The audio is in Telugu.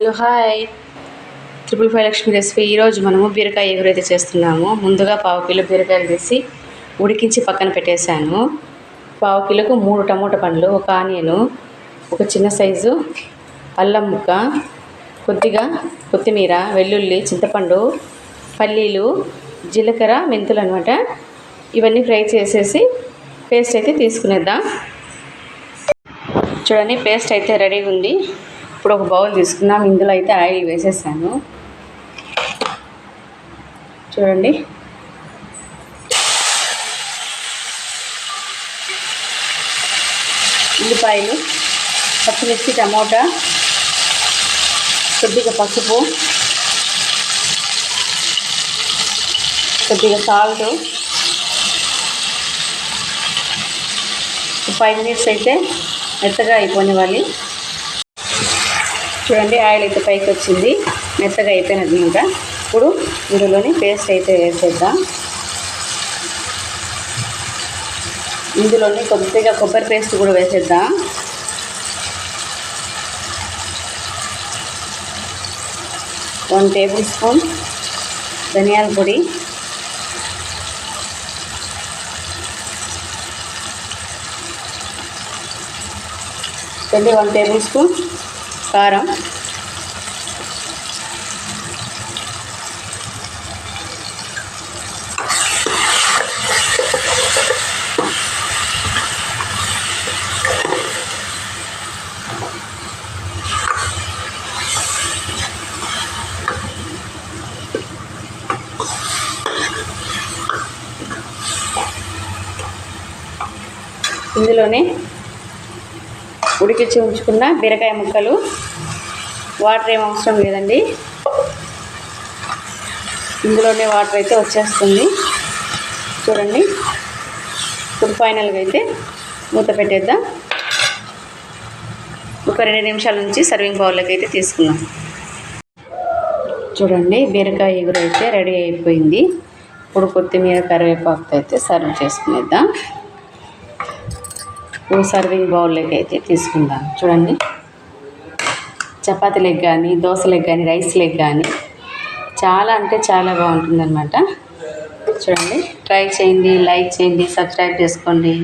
Hello hi 555 Lakshmi recipe. ఈరోజు మనము బీరకాయ ఎగురు అయితే చేస్తున్నాము. ముందుగా పావు కిలో బీరకాయలు తీసి ఉడికించి పక్కన పెట్టేశాను. పావు కిలోకు 3 టమోటా పండ్లు, ఒక ఆనియను, ఒక చిన్న సైజు అల్లం ముక్క, కొద్దిగా కొత్తిమీర, వెల్లుల్లి, చింతపండు, పల్లీలు, జీలకర్ర, మెంతులు అనమాట. ఇవన్నీ ఫ్రై చేసేసి పేస్ట్ అయితే తీసుకునేద్దాం. చూడండి, పేస్ట్ అయితే రెడీగా ఉంది. ఇప్పుడు ఒక బౌల్ తీసుకున్నాం. ఇందులో అయితే ఆయిల్ వేసేసాను. చూడండి, ఉల్లిపాయలు, పచ్చిమిర్చి, టమోటా, కొద్దిగా పసుపు, కొద్దిగా సాల్ట్, 5 మినిట్స్ అయితే మెత్తగా అయిపోనివ్వాలి. చూడండి, ఆయిల్ అయితే పైకి వచ్చింది, మెత్తగా అయిపోయినది. ఇంకా ఇప్పుడు ఇందులోని పేస్ట్ అయితే వేసేద్దాం. ఇందులోని కొద్దిగా కొబ్బరి పేస్ట్ కూడా వేసేద్దాం. వన్ టేబుల్ స్పూన్ ధనియాల పొడి, చూడండి 1 టేబుల్ స్పూన్ కారం, ఇందులోనే ఉడికించి ఉంచుకున్న బీరకాయ ముక్కలు. వాటర్ ఏం అవసరం లేదండి, ఇందులోనే వాటర్ అయితే వచ్చేస్తుంది. చూడండి, ఇప్పుడు ఫైనల్గా అయితే మూత పెట్టేద్దాం. ఒక 2 నిమిషాల నుంచి సర్వింగ్ బౌల్లోకి అయితే తీసుకున్నాం. చూడండి, బీరకాయ ఎగురు అయితే రెడీ అయిపోయింది. ఇప్పుడు కొత్తిమీర, కరివేపాకుతో అయితే సర్వ్ చేసుకునేద్దాం. ఇప్పుడు సర్వింగ్ బౌల్లోకి అయితే తీసుకుందాం. చూడండి, చపాతీలకు కానీ, దోశలకు కానీ, రైస్లకు కానీ చాలా అంటే చాలా బాగుంటుందన్నమాట. చూడండి, ట్రై చేయండి, లైక్ చేయండి, సబ్స్క్రైబ్ చేసుకోండి.